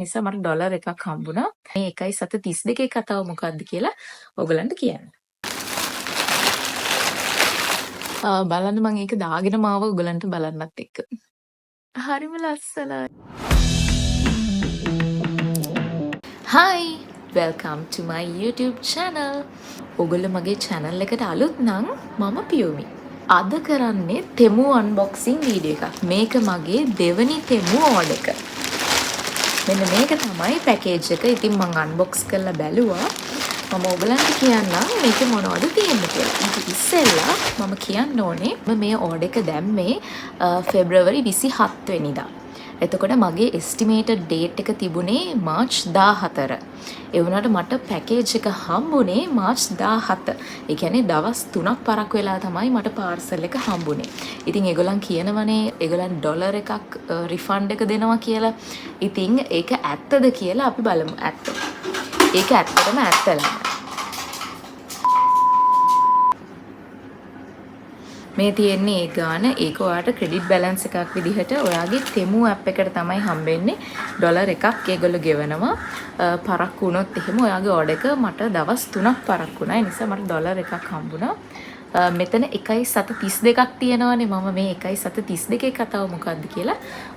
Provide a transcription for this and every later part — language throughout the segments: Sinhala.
නිසා මට ඩොලර් එකක් හම්බුණා. මේ 1.32 කතාව මොකක්ද කියලා ඔයගලන්ට කියන්න. බලන්න මම ඒක දාගෙන මාව ඔයගලන්ට බලන්නත් එක්ක. හරිම ලස්සනයි. Hi, welcome to my YouTube channel. ඔයගොල්ලෝ මගේ channel එකට අලුත් නම් මම පියුමි. අද කරන්නේ තෙමු unboxing වීඩියෝ එකක්. මේක මගේ දෙවනි තෙමු order එක. මෙන්න මේක තමයි පැකේජ් එක. ඉතින් මම අන්බොක්ස් කරලා බැලුවා. මම ඔයගලන්ට කියන්නම් මේකේ මොනවද තියෙන්නේ කියලා. ඉතින් ඉස්සෙල්ලා මම කියන්න ඕනේ මේ ඕඩර් එක දැම්මේ February 27 වෙනිදා. එතකොට මගේ එස්ටිමේටඩ් ඩේට් එක තිබුණේ මාර්ච් 14. ඒ වුණාට මට පැකේජ් එක හම්බුනේ මාර්ච් 17. ඒ කියන්නේ දවස් 3ක් පරක් වෙලා තමයි මට පාර්සල් එක හම්බුනේ. ඉතින් ඒගොල්ලන් කියනවනේ ඒගොල්ලන් ඩොලර් එකක් රිෆන්ඩ් එක දෙනවා කියලා. ඉතින් ඒක ඇත්තද කියලා අපි බලමු. ඇත්ත. ඒක ඇත්තටම ඇත්තලම. මේ තියෙන්නේ ඒ ගාන. ඒක ඔයාලට ක්‍රෙඩිට් බැලන්ස් එකක් විදිහට ඔයාගේ තෙමු ඇප් එකට තමයි හම්බෙන්නේ. ඩොලර් එකක් ඒගොල්ලෝ ගෙවනවා. පරක් වුණොත් එහෙම ඔයාගේ ඕඩර් එක මට දවස් 3ක් පරක් වුණා. ඒ නිසා මට ඩොලර් එකක් හම්බුණා. මෙතන 1.32ක් තියෙනවානේ. මම මේ 1.32 කතාව මොකක්ද කියලා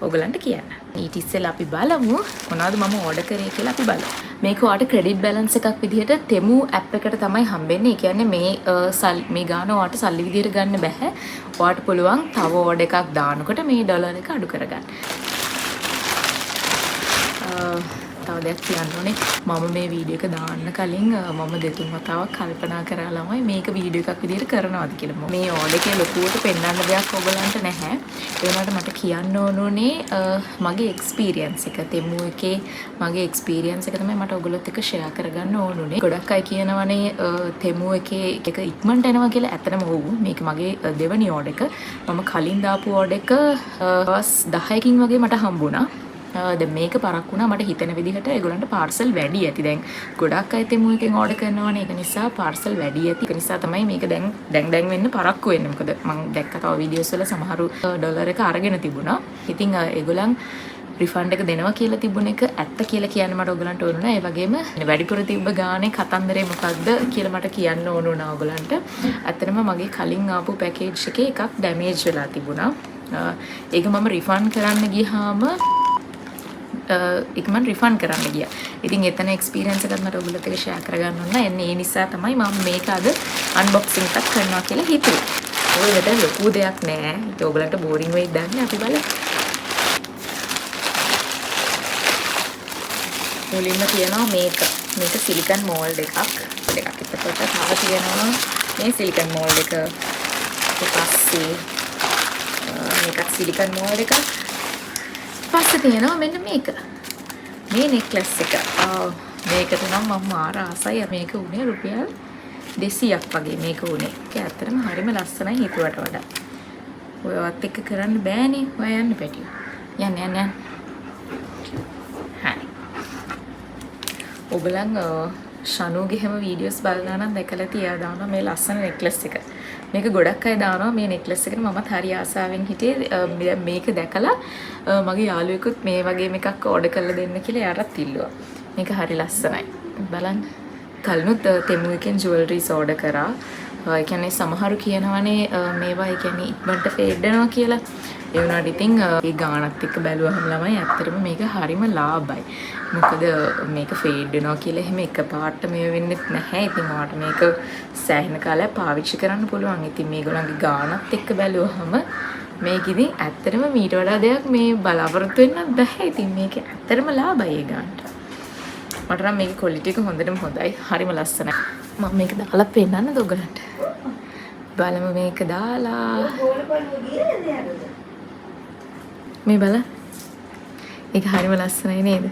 ඔයගලන්ට කියන්න. ඊට ඉස්සෙල්ලා අපි බලමු මොනවද මම ඕඩර් කරේ කියලා අපි බලමු. මේක ඔයාලට ක්‍රෙඩිට් බැලන්ස් එකක් විදිහට තෙමු ඇප් එකට තමයි හම්බෙන්නේ. ඒ කියන්නේ මේ ගාන ඔයාලට සල්ලි විදිහට ගන්න බෑ. ඔයාලට පුළුවන් තව ඕඩර් එකක් දානකොට මේ ඩොලර් එක අඩු කරගන්න. තව දෙයක් කියන්න ඕනේ. මම මේ වීඩියෝ එක දාන්න කලින් මම දෙතුන් වතාවක් කල්පනා කරලා ළමයි මේක වීඩියෝ එකක් විදිහට කරනවාද කියලා. මේ ඕඩර් එකේ ලොකුවට පෙන්වන්න දෙයක් ඔයගලන්ට නැහැ. ඒ වුණාට මට කියන්න ඕනේ මගේ එක්ස්පීරියන්ස් එක. තෙමු එකේ මගේ එක්ස්පීරියන්ස් එක තමයි මට ඔයගොල්ලොත් එක්ක ෂෙයා කරගන්න ඕනුනේ. ගොඩක් අය කියනවනේ තෙමු එකේ එක ඉක්මනට එනවා කියලා. ඇත්තටම ඔව්. මේක මගේ දෙවනි ඕඩර් එක. මම කලින් දාපු ඕඩර් එක දවස් 10කින් වගේ මට හම්බුණා. දැන් මේක පරක් වුණා මට හිතෙන විදිහට ඒගොල්ලන්ට පාර්සල් වැඩි ඇති. දැන් ගොඩක් අය තෙමු එකෙන් ඕඩර් කරනවානේ. ඒක නිසා පාර්සල් වැඩි ඇති. ඒක නිසා තමයි මේක දැන් වෙන්න පරක්කු වෙන්නේ. මොකද මම දැක්ක තව වීඩියෝස් වල සමහරු ඩොලර් එක අරගෙන තිබුණා. ඉතින් ඒගොල්ලන් රිෆන්ඩ් එක දෙනවා කියලා තිබුණ එක ඇත්ත කියලා කියන්න මට ඔයගලන්ට ඕන නෑ. ඒ වගේම වැඩිපුර තිබ්බ ගානේ කතන්දරේ මොකක්ද කියලා මට කියන්න ඕන වුණා ඔයගලන්ට. ඇත්තටම මගේ කලින් ආපු පැකේජ් එකේ එකක් ඩැමේජ් වෙලා තිබුණා. ඒක මම රිෆන්ඩ් කරන්න ගියාම මම රිෆන්ඩ් කරන්න ගියා. ඉතින් එතන එක්ස්පීරියන්ස් එකක් මට ඔයගොල්ලොත් එක්ක ෂෙයා කරගන්න ඕන. එන්නේ ඒ නිසා තමයි මම මේක අද අන්බොක්සිං එකක් කරනවා කියලා හිතුවේ. ඔය වෙලට ලොකු දෙයක් නෑ. ඒක ඔයගොල්ලන්ට බෝරින් වෙයිද දන්නේ අපි බලමු. මුලින්ම තියෙනවා මේක සිලිකන් මෝල්ඩ් එකක්. එතකොට තව තියෙනවා මේ සිලිකන් මෝල්ඩ් එක. ඊට පස්සේ මේකත් සිලිකන් මෝල්ඩ් එකක්. පස්සේ තියෙනවා මෙන්න මේක. මේ නෙක්ලස් එක. මේකට නම් මම මාර ආසයි. මේක උනේ රුපියල් 200ක් වගේ මේක උනේ. ඒක ඇත්තටම හරිම ලස්සනයි හිතුවට වඩා. ඔයවත් එක්ක කරන්න බෑනේ. ඔය යන්න පැටියෝ. යන්න. හරි. ඔයගලන් ෂනුගේ හැම වීඩියෝස් බලලා නම් දැකලා තියා දානවා මේ ලස්සන නෙක්ලස් එක. මේක ගොඩක් අය දානවා මේ නෙක්ලස් එකට. මමත් හරි ආසාවෙන් හිටියේ මේක දැකලා මගේ යාළුවෙකුත් මේ වගේ එකක් ඕඩර් කරලා දෙන්න කියලා එයාටත් ඉල්ලුවා. මේක හරි ලස්සනයි. බලන්න. කලිනුත් තෙමු එකෙන් ජුවලරිස් ඕඩර් කරා. ඒ කියන්නේ සමහරු කියනවනේ මේවා ඒ කියන්නේ ඉක්මනට ෆේඩ් වෙනවා කියලා. ඒ වුණාට ඉතින් ඒ ගානත් එක්ක බැලුවහම ළමයි ඇත්තටම මේක හරිම ලාභයි. මොකද මේක ෆේඩ් වෙනවා කියලා එහෙම එකපාරට මේ වෙන්නේ නැහැ. ඉතින් ඔයාලට මේක සෑහෙන කාලයක් පාවිච්චි කරන්න පුළුවන්. ඉතින් මේගොල්ලන්ගේ ගානත් එක්ක බැලුවහම මේක ඉතින් ඇත්තටම මීට වඩා දෙයක් මේ බලාපොරොත්තු වෙන්නත් බෑ. ඉතින් මේක ඇත්තටම ලාභයි ඒ ගානට. මට නම් මේකේ ක්වොලිටි එක හොඳටම හොඳයි. හරිම ලස්සනයි. මම මේක දාලා පෙන්නන්නද ඔයගලන්ට? බලමු මේක දාලා. මේ බලන්න. ඒක හරිම ලස්සනයි නේද?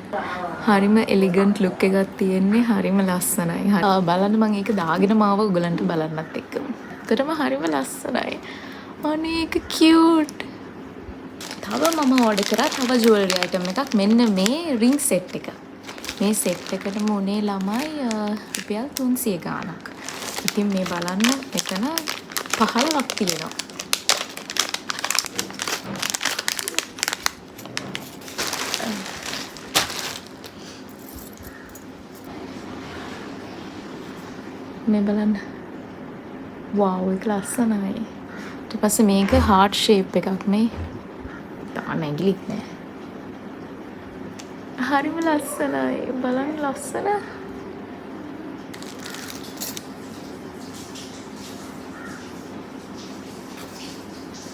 හරිම එලිගන්ට් ලුක් එකක් තියෙන්නේ. හරිම ලස්සනයි. බලන්න මම ඒක දාගෙන මාව ඔයගලන්ට බලන්නත් එක්ක. ඒතරම හරිම ලස්සනයි. අනේ ඒක කියුට්. තව මම ඕඩර් කරා තව ජුවලරි අයිටම් එකක්. මෙන්න මේ රින් සෙට් එක. මේ සෙට් එකටම උනේ ළමයි රුපියල් 300 ගාණක්. ඉතින් මේ බලන්න එතන 15ක් තියෙනවා. මේ බලන්න. වව් ඒක ලස්සනයි. ඊට පස්සේ මේක heart shape එකක් නේ. තාම ඇඟිලිත් නෑ. හරිම ලස්සනයි. බලන්න ලස්සන.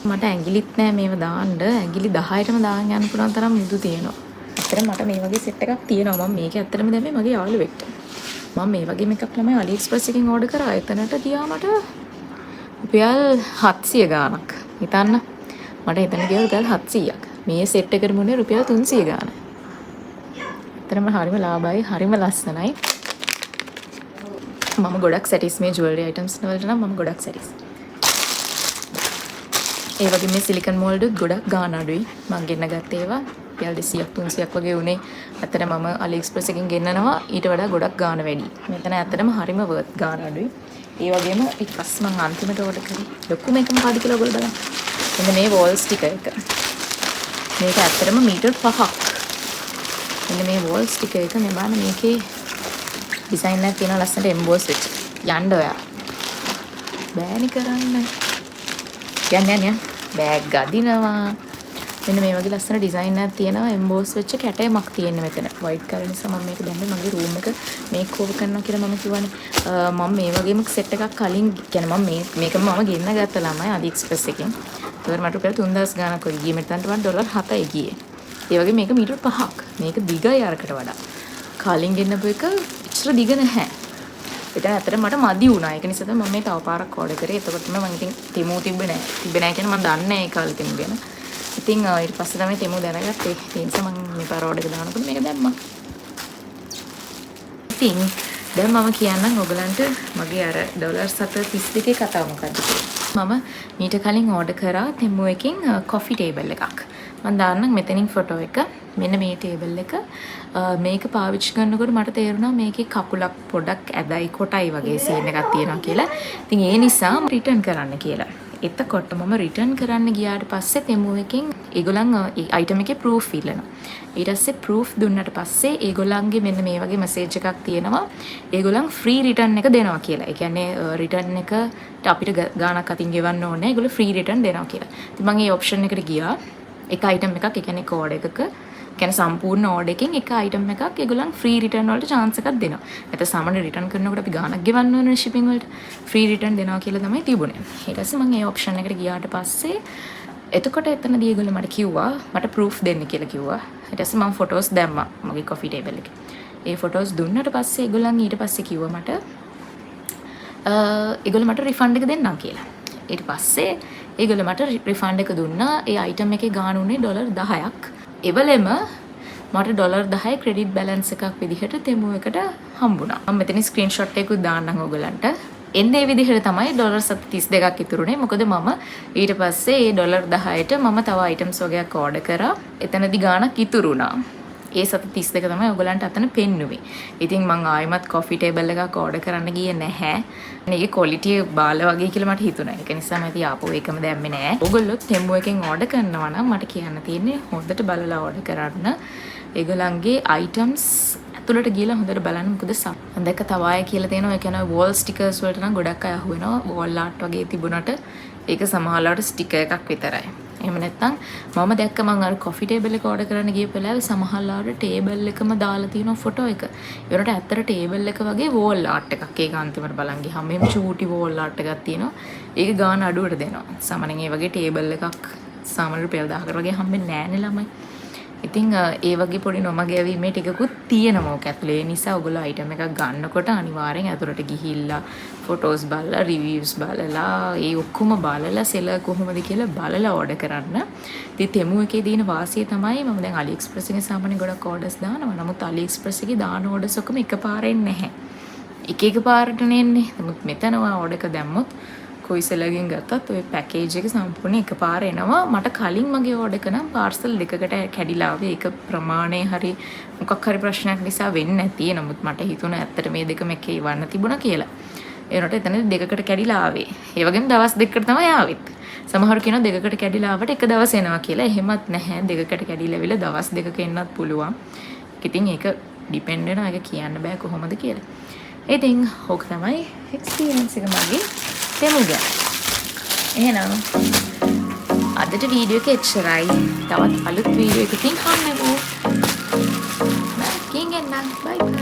මට ඇඟිලිත් නෑ මේව දාන්න. ඇඟිලි 10ටම දාන්න යන්න පුළුවන් තරම් මුදු තියෙනවා. ඇත්තටම මට මේ වගේ සෙට් එකක් තියෙනවා. මම මේක ඇත්තටම දැම්මේ මගේ යාළුවෙක්ට. මම මේ වගේ මේකක් ළමයි AliExpress එකෙන් ඕඩර් කරා. එතනට ගියා මට රුපියල් 700 ගාණක්. හිතන්න. මට එතන ගියා රුපියල් 700ක්. මේ සෙට් එකට මුනේ රුපියල් 300 ගාණ. ඇත්තටම හරිම ලාභයි, හරිම ලස්සනයි. මම ගොඩක් සැටිස් මේ ජුවලරි අයිටම්ස් වලට නම් මම ගොඩක් සැටිස්. ඒ වගේ මේ සිලිකන් මෝල්ඩ් ගොඩක් ගාණ අඩුයි. මම ගෙන්න ගත්ත ඒවා රුපියල් 200ක් 300ක් වගේ උනේ. ඇත්තට මම AliExpress එකෙන් ගෙන්නනවා ඊට වඩා ගොඩක් ගාණ වැඩි. මෙතන ඇත්තටම හරිම worth ගාණ අඩුයි. ඒ වගේම ඊට පස්සේ මම අන්තිමට ඕඩර් කරේ ලොකුම එක මොකක්ද කියලා ඔයගොල්ලෝ බලන්න. මෙන්න මේ වෝල් ස්ටිකර් එක. මේක ඇත්තටම මීටර් 5ක්. මෙන්න මේ වෝල් ස්ටිකර් එක මේ බලන්න මේකේ ඩිසයින් එකක් තියෙනවා ලස්සනට එම්බෝස් වෙච්ච. යන්න ඔයා. බෑනි කරන්න. යන්න. බෑග් ගදිනවා. මෙන්න මේ වගේ ලස්සන ඩිසයින් එකක් තියෙනවා එම්බෝස් වෙච්ච කැටයමක් තියෙන්නේ මෙතන. වයිට් කලර් නිසා මම මේක දැම්මේ මගේ රූම් එක මේක් ඕවර් කරනවා කියලා මම කිව්වනේ. මම මේ වගේම සෙට් එකක් කලින් කියන්නේ මම මේක මම ගෙන්න ගත්ත ළමයි AliExpress එකෙන්. ඒතකොට මට රුපියල් 3000 ගාණක් වගේ ගියේ. මෙතනට වඩා ඩොලර් 7යි ගියේ. ඒ වගේ මේක මීටර් 5ක්. මේක දිගයි අරකට වඩා. කලින් ගෙන්නපු එක ඉච්චර දිග නැහැ. ඒක ඇත්තට මට මදි වුණා. ඒක නිසා තමයි මම මේ තව පාරක් ඕඩර් කරේ. එතකොට තමයි මම ඉතින් තෙමු තිබ්බේ නැහැ. තිබ්බේ නැහැ කියන්නේ මම දන්නේ නැහැ ඒ කාලේ තෙමු ගැන. ඉතින් ඊට පස්සේ තමයි තෙමු දැනගත්තේ. ඒ නිසා මම මේ පාර ඕඩර් එක දානකොට මේක දැම්මා. ඉතින් දැන් මම කියන්නම් ඔයගලන්ට මගේ අර ඩොලර් 732 කතාව මොකක්ද කියලා. මම මීට කලින් ඕඩර් කරා තෙමු එකකින් කොෆි ටේබල් එකක්. මම දාන්නම් මෙතනින් ෆොටෝ එක. මෙන්න මේ ටේබල් එක. මේක පාවිච්චි කරනකොට මට තේරුණා මේකේ කකුලක් පොඩක් ඇදයි කොටයි වගේ සීන් එකක් තියෙනවා කියලා. ඉතින් ඒ නිසා රිටර්න් කරන්න කියලා. එතකොට මම රිටර්න් කරන්න ගියාට පස්සේ තෙමු එකෙන් ඒගොල්ලන් අයිටම් එකේ ප්‍රූෆ් ඉල්ලනවා. ඊට පස්සේ ප්‍රූෆ් දුන්නට පස්සේ ඒගොල්ලන්ගේ මෙන්න මේ වගේ මැසේජ් එකක් තියෙනවා. ඒගොල්ලන් ෆ්‍රී රිටර්න් එක දෙනවා කියලා. ඒ කියන්නේ රිටර්න් එකට අපිට ගාණක් අතින් ගෙවන්න ඕනේ. ඒගොල්ලෝ ෆ්‍රී රිටර්න් දෙනවා කියලා. ඉතින් මම මේ ඔප්ෂන් එකට ගියා. එක අයිටම් එකක් ඒ කියන්නේ කෝඩ් එකක කියන්නේ සම්පූර්ණ ඕඩර් එකකින් එක අයිටම් එකක් ඒගොල්ලන් ෆ්‍රී රිටර්න් වලට chance එකක් දෙනවා. නැත්නම් සාමාන්‍ය රිටර්න් කරනකොට අපි ගාණක් ගෙවන්න ඕනේ shipping වලට. ෆ්‍රී රිටර්න් දෙනවා කියලා තමයි තිබුණේ. ඊට පස්සේ මම ඒ ඔප්ෂන් එකට ගියාට පස්සේ එතකොට එතනදී ඒගොල්ලෝ මට කිව්වා මට ප්‍රූෆ් දෙන්න කියලා කිව්වා. ඊට පස්සේ මම ෆොටෝස් දැම්මා මගේ කොෆි ටේබල් එකේ. ඒ ෆොටෝස් දුන්නට පස්සේ ඒගොල්ලන් ඊට පස්සේ කිව්වා මට ඒගොල්ලෝ මට රිෆන්ඩ් එක දෙන්නම් කියලා. ඊට පස්සේ ඒගොල්ලෝ මට රිෆන්ඩ් එක දුන්නා. ඒ අයිටම් එකේ ගාණ උනේ ඩොලර් 10ක්. එවලෙම මට ඩොලර් 10 ක්‍රෙඩිට් බැලන්ස් එකක් විදිහට තෙමු එකට හම්බුණා. මම මෙතන ස්ක්‍රීන්ෂොට් එකකුත් දාන්නම් ඔයගලන්ට. එන්නේ විදිහට තමයි ඩොලර් 32ක් ඉතුරුනේ. මොකද මම ඊට පස්සේ ඒ ඩොලර් 10ට මම තව අයිටම්ස් වගේක් ඕඩර් කරා. එතනදි ගාණක් ඉතුරුණා. ඒ 32 තමයි ඔයගලන්ට අතන පෙන්නුවේ. ඉතින් මං ආයෙමත් කොෆි ටේබල් එකක් ඕඩර් කරන්න ගියේ නැහැ. මේකේ ක්වොලිටි බාල වගේ කියලා මට හිතුණා. ඒක නිසා මම ඉතින් ආපහු ඒකම දැම්මේ නැහැ. ඔයගොල්ලෝ තෙම්බු එකෙන් ඕඩර් කරනවා නම් මට කියන්න තියෙන්නේ හොඳට බලලා ඕඩර් කරන්න. ඒගොල්ලන්ගේ අයිටම්ස් ඇතුළට ගිහලා හොඳට බලන්න. මොකද මම දැක්ක තව අය කියලා තියෙනවා. ඒ කියන්නේ වෝල් ස්ටිකර්ස් වලට නම් ගොඩක් අය අහු වෙනවා. වෝල් ආර්ට් වගේ තිබුණාට ඒක සමහරවිට ස්ටිකර් එකක් විතරයි. එහෙම නැත්නම් මම දැක්ක මම අර කොෆි ටේබල් එක ඕඩර් කරන්න ගිය වෙලාවේ සමහරවිට ටේබල් එකම දාලා තියෙනවා ෆොටෝ එක. ඒකට ඇත්තට ටේබල් එක වගේ වෝල් ආර්ට් එකක්. ඒක අන්තිමට බලන් ගියාම මෙහෙම චූටි වෝල් ආර්ට් එකක් තියෙනවා. ඒක ගාන අඩුවට දෙනවා. සාමාන්‍යයෙන් ඒ වගේ ටේබල් එකක් සාමාන්‍ය රුපියල් 1000කට වගේ හම්බෙන්නේ නැහැ නේ ළමයි. ඉතින් ඒ වගේ පොඩි නොමගැවීමේ ටිකකුත් තියෙනවා ඔක ඇතුලේ. ඒ නිසා ඔයගොල්ලෝ අයිටම් එකක් ගන්නකොට අනිවාර්යෙන් ඇතුලට ගිහිල්ලා ෆොටෝස් බලලා රිවිව්ස් බලලා ඒ ඔක්කොම බලලා සෙලර් කොහොමද කියලා බලලා ඕඩර් කරන්න. ඉතින් තෙමු එකේ දින වාසිය තමයි මම දැන් AliExpress එකේ සාමාන්‍ය ගොඩක් ඕඩර්ස් දානවා. නමුත් AliExpress එකේ දාන ඕඩර්ස් ඔක්කොම එකපාරෙන් නැහැ. එක පාරට නෙන්නේ. නමුත් මෙතන ඔයා ඕඩර් එක දැම්මොත් කොයි සෙලර්ගෙන් ගත්තත් ওই පැකේජ් එක සම්පූර්ණ එකපාර එනවා. මට කලින් මගේ ඕඩර් එක නම් පාර්සල් දෙකකට කැඩිලා ආවේ. ඒක ප්‍රමාණය හරි මොකක් හරි ප්‍රශ්නයක් නිසා වෙන්නේ නැති. නමුත් මට හිතුණා ඇත්තට මේ දෙකම එකේ ඉවන්න තිබුණා කියලා. ඒනට එතන දෙකකට කැඩිලා ආවේ. ඒ වගේම දවස් දෙකකට තමයි ආවෙත්. සමහර කෙනා දෙකකට කැඩිලා ආවට එක දවස් එනවා කියලා. එහෙමත් නැහැ. දෙකකට කැඩිලා වෙල දවස් දෙකක එන්නත් පුළුවන්. ඉතින් ඒක ඩිපෙන්ඩ් වෙනවා. ඒක කියන්න බෑ කොහොමද කියලා. ඉතින් ඕක තමයි එක්ස්පීරියන්ස් එක මගේ තෙමු ගැන. එහෙනම් අදට වීඩියෝ එක එච්චරයි. තවත් අලුත් වීඩියෝ එකකින් හම්බෙමු. බයි බයි.